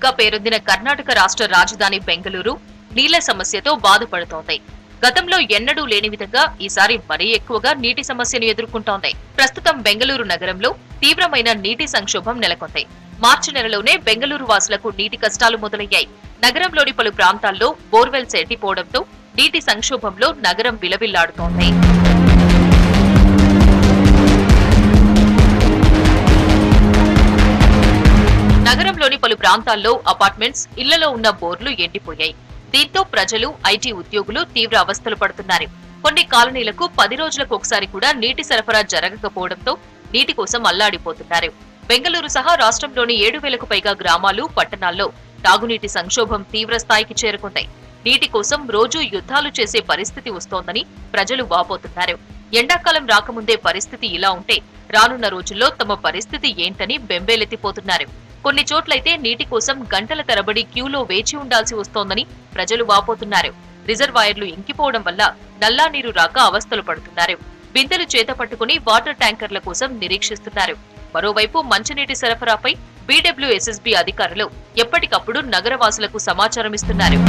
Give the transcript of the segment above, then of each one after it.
గా పేరొందిన కర్ణాటక రాష్ట్ర రాజధాని బెంగళూరు నీళ్ల సమస్యతో బాధపడుతోంది. గతంలో ఎన్నడూ లేని విధంగా ఈసారి మరీ ఎక్కువగా నీటి సమస్యను ఎదుర్కొంటోంది. ప్రస్తుతం బెంగళూరు నగరంలో తీవ్రమైన నీటి సంక్షోభం నెలకొంది. మార్చి నెలలోనే బెంగళూరు వాసులకు నీటి కష్టాలు మొదలయ్యాయి. నగరంలోని పలు ప్రాంతాల్లో బోర్వెల్స్ ఎండిపోవడంతో నీటి సంక్షోభంలో నగరం విలవిల్లాడుతోంది. నగరంలోని పలు ప్రాంతాల్లో అపార్ట్మెంట్స్, ఇళ్లలో ఉన్న బోర్లు ఎండిపోయాయి. దీంతో ప్రజలు, ఐటీ ఉద్యోగులు తీవ్ర అవస్థలు పడుతున్నారు. కొన్ని కాలనీలకు 10 రోజులకు ఒకసారి కూడా నీటి సరఫరా జరగకపోవడంతో నీటి కోసం అల్లాడిపోతున్నారు. బెంగళూరు సహా రాష్ట్రంలోని 7,000కు పైగా గ్రామాలు, పట్టణాల్లో తాగునీటి సంక్షోభం తీవ్ర స్థాయికి చేరుకుంది. నీటి కోసం రోజూ యుద్ధాలు చేసే పరిస్థితి వస్తోందని ప్రజలు వాపోతున్నారు. ఎండాకాలం రాకముందే పరిస్థితి ఇలా ఉంటే రానున్న రోజుల్లో తమ పరిస్థితి ఏంటని బెంబేలెత్తిపోతున్నారు. కొన్ని చోట్లయితే నీటి కోసం గంటల తరబడి క్యూలో వేచి ఉండాల్సి వస్తోందని ప్రజలు వాపోతున్నారు. రిజర్వాయర్లు ఇంకిపోవడం వల్ల నల్లా నీరు రాక అవస్థలు పడుతున్నారు. బిందెలు చేత పట్టుకుని వాటర్ ట్యాంకర్ల కోసం నిరీక్షిస్తున్నారు. మరోవైపు మంచినీటి సరఫరాపై బీడబ్ల్యూఎస్ఎస్బీ అధికారులు ఎప్పటికప్పుడు నగరవాసులకు సమాచారం ఇస్తున్నారు.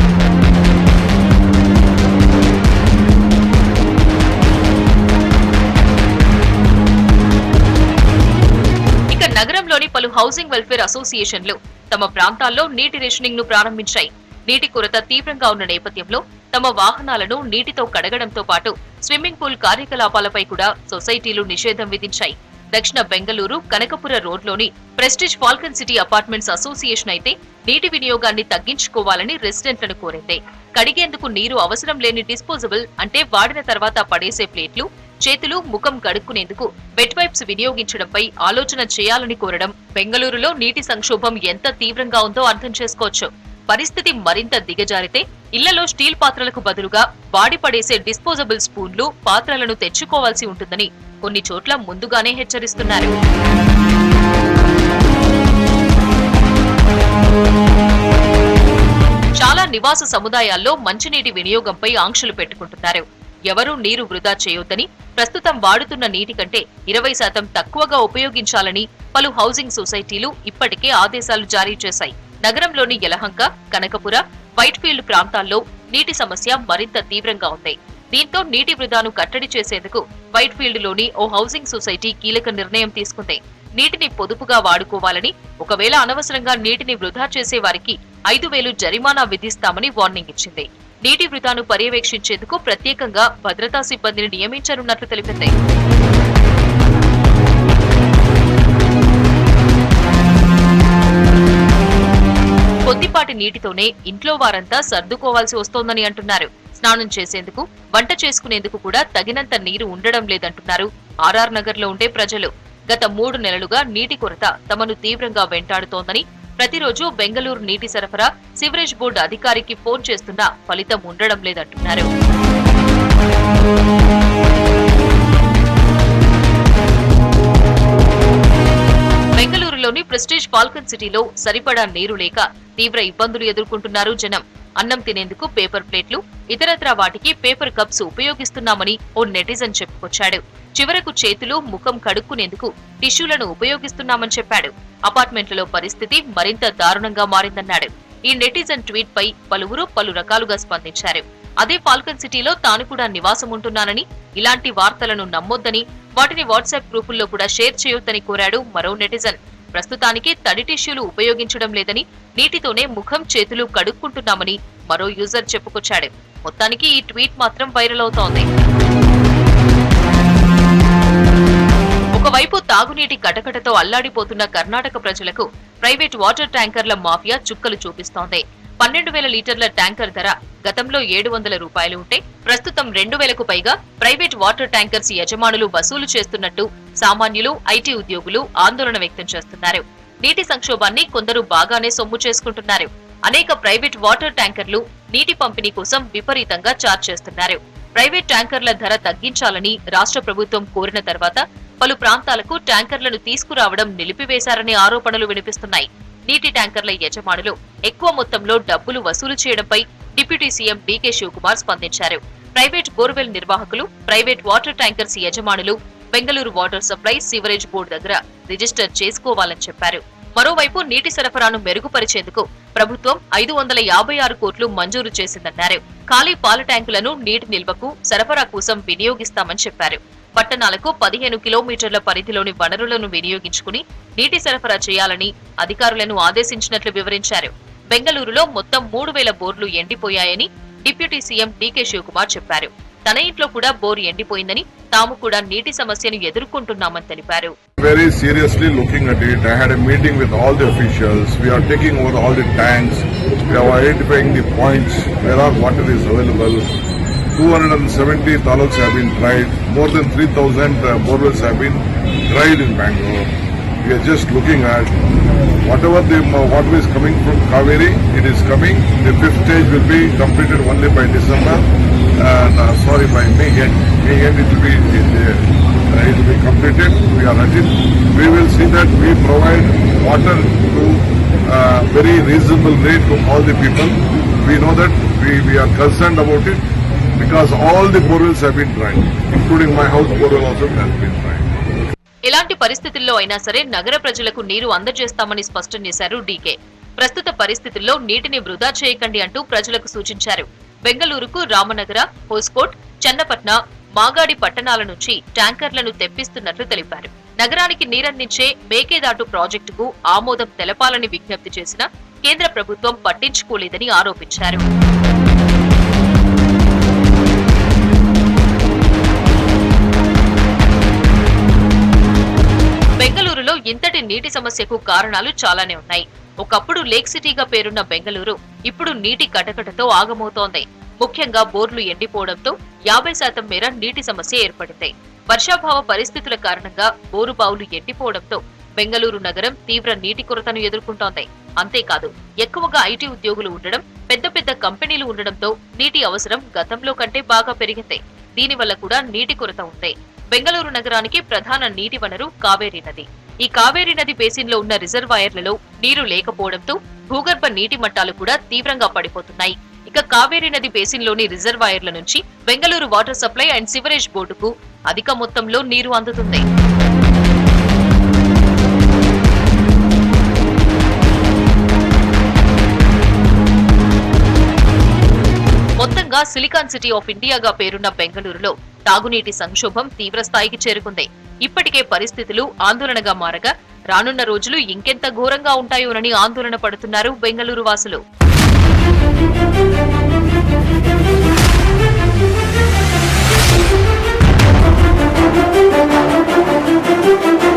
ఇక నగరంలోని పలు హౌసింగ్ వెల్ఫేర్ అసోసియేషన్లు తమ ప్రాంతాల్లో నీటి రేషనింగ్ ను ప్రారంభించాయి. నీటి కొరత తీవ్రంగా ఉన్న నేపథ్యంలో తమ వాహనాలను నీటితో కడగడంతో పాటు స్విమ్మింగ్ పూల్ కార్యకలాపాలపై కూడా సొసైటీలు నిషేధం విధించాయి. దక్షిణ బెంగళూరు కనకపుర రోడ్లోని Prestige Falcon City apartments association అయితే నీటి వినియోగాన్ని తగ్గించుకోవాలని రెసిడెంట్లను కోరింది. కడిగేందుకు నీరు అవసరం లేని డిస్పోజబుల్ అంటే వాడిన తర్వాత పడేసే ప్లేట్లు, చేతులు, ముఖం కడుక్కునేందుకు వెట్ వైప్స్ వినియోగించడంపై ఆలోచన చేయాలని కోరడం బెంగళూరులో నీటి సంక్షోభం ఎంత తీవ్రంగా ఉందో అర్థం చేసుకోవచ్చు. పరిస్థితి మరింత దిగజారితే ఇళ్లలో స్టీల్ పాత్రలకు బదులుగా వాడి పడేసే డిస్పోజబుల్ స్పూన్లు, పాత్రలను తెచ్చుకోవాల్సి ఉంటుందని కొన్ని చోట్ల ముందుగానే హెచ్చరిస్తున్నారు. చాలా నివాస సముదాయాల్లో మంచినీటి వినియోగంపై ఆంక్షలు పెట్టుకుంటున్నారు. ఎవరూ నీరు వృధా చేయొద్దని, ప్రస్తుతం వాడుతున్న నీటి కంటే 20% తక్కువగా ఉపయోగించాలని పలు హౌసింగ్ సొసైటీలు ఇప్పటికే ఆదేశాలు జారీ చేశాయి. నగరంలోని యలహంక, కనకపుర, వైట్ఫీల్డ్ ప్రాంతాల్లో నీటి సమస్య మరింత తీవ్రంగా ఉంది. దీంతో నీటి వృధాను కట్టడి చేసేందుకు వైట్ఫీల్డ్ లోని ఓ హౌసింగ్ సొసైటీ కీలక నిర్ణయం తీసుకుంది. నీటిని పొదుపుగా వాడుకోవాలని, ఒకవేళ అనవసరంగా నీటిని వృధా చేసే వారికి 5,000 జరిమానా విధిస్తామని వార్నింగ్ ఇచ్చింది. నీటి వృధాను పర్యవేక్షించేందుకు ప్రత్యేకంగా భద్రతా సిబ్బందిని నియమించనున్నట్లు తెలిపింది. కొద్దిపాటి నీటితోనే ఇంట్లో వారంతా సర్దుకోవాల్సి వస్తోందని అంటున్నారు. స్నానం చేసేందుకు, వంట చేసుకునేందుకు కూడా తగినంత నీరు ఉండడం లేదంటున్నారు ఆర్ఆర్ నగర్ లో ఉండే ప్రజలు. గత 3 నెలలుగా నీటి కొరత తమను తీవ్రంగా వెంటాడుతోందని, ప్రతిరోజు బెంగళూరు నీటి సరఫరా, సివరేజ్ బోర్డు అధికారికి ఫోన్ చేస్తున్నా ఫలితం ఉండడం లేదంటున్నారు. బెంగళూరులోని ప్రెస్టీజ్ ఫాల్కన్ సిటీలో సరిపడా నీరు లేక తీవ్ర ఇబ్బందులు ఎదుర్కొంటున్నారు జనం. అన్నం తినేందుకు పేపర్ ప్లేట్లు, ఇతరత్రా వాటికి పేపర్ కప్స్ ఉపయోగిస్తున్నామని ఓ నెటిజన్ చెప్పుకొచ్చాడు. చివరకు చేతులు, ముఖం కడుక్కునేందుకు టిష్యూలను ఉపయోగిస్తున్నామని చెప్పాడు. అపార్ట్మెంట్లలో పరిస్థితి మరింత దారుణంగా మారిందన్నాడు. ఈ నెటిజన్ ట్వీట్ పై పలువురు పలు రకాలుగా స్పందించారు. అదే ఫాల్కన్ సిటీలో తాను కూడా నివాసం ఉంటున్నానని, ఇలాంటి వార్తలను నమ్మొద్దని, వాటిని వాట్సాప్ గ్రూపుల్లో కూడా షేర్ చేయొద్దని కోరాడు మరో నెటిజన్. ప్రస్తుతానికి తడి టిష్యూలు ఉపయోగించడం లేదని, నీటితోనే ముఖం, చేతులు కడుక్కుంటున్నామని మరో యూజర్ చెప్పుకొచ్చాడు. మొత్తానికి ఈ ట్వీట్ మాత్రం వైరల్ అవుతోంది. ఒకవైపు తాగునీటి కటకటతో అల్లాడిపోతున్న కర్ణాటక ప్రజలకు ప్రైవేట్ వాటర్ ట్యాంకర్ల మాఫియా చుక్కలు చూపిస్తోంది. 12,000 లీటర్ల ట్యాంకర్ ధర గతంలో 700 రూపాయలు ఉంటే ప్రస్తుతం 2,000కు పైగా ప్రైవేట్ వాటర్ ట్యాంకర్స్ యజమానులు వసూలు చేస్తున్నట్టు సామాన్యులు, ఐటీ ఉద్యోగులు ఆందోళన వ్యక్తం చేస్తున్నారు. నీటి సంక్షోభాన్ని కొందరు బాగానే సొమ్ము చేసుకుంటున్నారు. అనేక ప్రైవేట్ వాటర్ ట్యాంకర్లు నీటి పంపిణీ కోసం విపరీతంగా ఛార్జ్ చేస్తున్నారు. ప్రైవేట్ ట్యాంకర్ల ధర తగ్గించాలని రాష్ట్ర ప్రభుత్వం కోరిన తర్వాత పలు ప్రాంతాలకు ట్యాంకర్లను తీసుకురావడం నిలిపివేశారనే ఆరోపణలు వినిపిస్తున్నాయి. నీటి ట్యాంకర్ల యజమానులు ఎక్కువ మొత్తంలో డబ్బులు వసూలు చేయడంపై డిప్యూటీ సీఎం డీకే శివకుమార్ స్పందించారు. ప్రైవేట్ బోర్వెల్ నిర్వాహకులు, ప్రైవేట్ వాటర్ ట్యాంకర్స్ యజమానులు Bengaluru water supply, sewerage board దగ్గర రిజిస్టర్ చేసుకోవాలని చెప్పారు. మరోవైపు నీటి సరఫరాను మెరుగుపరిచేందుకు ప్రభుత్వం 556 కోట్లు మంజూరు చేసిందన్నారు. ఖాళీ పాల ట్యాంకులను నీటి నిల్వకు, సరఫరా కోసం వినియోగిస్తామని చెప్పారు. పట్టణాలకు 15 కిలోమీటర్ల పరిధిలోని వనరులను వినియోగించుకుని నీటి సరఫరా చేయాలని అధికారులను ఆదేశించినట్లు వివరించారు. బెంగళూరులో మొత్తం 3000 బోర్లు ఎండిపోయాయని డిప్యూటీ సీఎం డీకే శివకుమార్ చెప్పారు. తన ఇంట్లో కూడా బోరు ఎండిపోయిందని, తాము కూడా నీటి సమస్యను ఎదుర్కొంటున్నామని తెలిపారు. Very seriously looking at it. I had a meeting with all the officials. We are taking over all the tanks. We are identifying the points where our water is available. 270 taluks have been tried. More than 3,000 borewells have been tried in Bangalore. We are just looking at whatever the water is coming from Kaveri, it is coming. The 5th stage will be completed only by December. By May end. May end it will be completed. We are at it. We will see that we provide water to very reasonable rate to all the people. We know that we are concerned about it because all the borewells have been tried, including my house borewell also has been tried. ఎలాంటి పరిస్థితుల్లో అయినా సరే నగర ప్రజలకు నీరు అందజేస్తామని స్పష్టం చేశారు డీకే. ప్రస్తుత పరిస్థితుల్లో నీటిని వృధా చేయకండి అంటూ ప్రజలకు సూచించారు. బెంగళూరుకు రామనగర, హోస్కోట్, చన్నపట్న, మాగాడి పట్టణాల నుంచి ట్యాంకర్లను తెప్పిస్తున్నట్లు తెలిపారు. నగరానికి నీరందించే మేకేదాటు ప్రాజెక్టుకు ఆమోదం తెలపాలని విజ్ఞప్తి చేసిన కేంద్ర ప్రభుత్వం పట్టించుకోలేదని ఆరోపించారు. బెంగళూరులో ఇంతటి నీటి సమస్యకు కారణాలు చాలానే ఉన్నాయి. ఒకప్పుడు లేక్ సిటీగా పేరున్న బెంగళూరు ఇప్పుడు నీటి కటకటతో ఆగమవుతోంది. ముఖ్యంగా బోర్లు ఎండిపోవడంతో 50% మేర నీటి సమస్య ఏర్పడింది. వర్షాభావ పరిస్థితుల కారణంగా బోరు బావులు ఎండిపోవడంతో బెంగళూరు నగరం తీవ్ర నీటి కొరతను ఎదుర్కొంటోంది. అంతేకాదు, ఎక్కువగా ఐటీ ఉద్యోగులు ఉండడం, పెద్ద పెద్ద కంపెనీలు ఉండడంతో నీటి అవసరం గతంలో కంటే బాగా పెరిగింది. దీనివల్ల కూడా నీటి కొరత ఉంది. బెంగళూరు నగరానికి ప్రధాన నీటి వనరు కావేరీ నది. ఈ కావేరీ నది బేసిన్ లో ఉన్న రిజర్వాయర్లలో నీరు లేకపోవడంతో భూగర్భ నీటి మట్టాలు కూడా తీవ్రంగా పడిపోతున్నాయి. ఇక కావేరీ నది బేసిన్ లోని రిజర్వాయర్ల నుంచి Bengaluru water supply and sewerage బోర్డుకు అధిక మొత్తంలో నీరు అందుతుంది. మొత్తంగా సిలికాన్ సిటీ ఆఫ్ ఇండియాగా పేరున్న బెంగళూరులో తాగునీటి సంక్షోభం తీవ్రస్థాయికి చేరుకుంది. ఇప్పటికే పరిస్థితులు ఆందోళనగా మారగా రానున్న రోజులు ఇంకెంత ఘోరంగా ఉంటాయోనని ఆందోళన పడుతున్నారు బెంగళూరు వాసులు.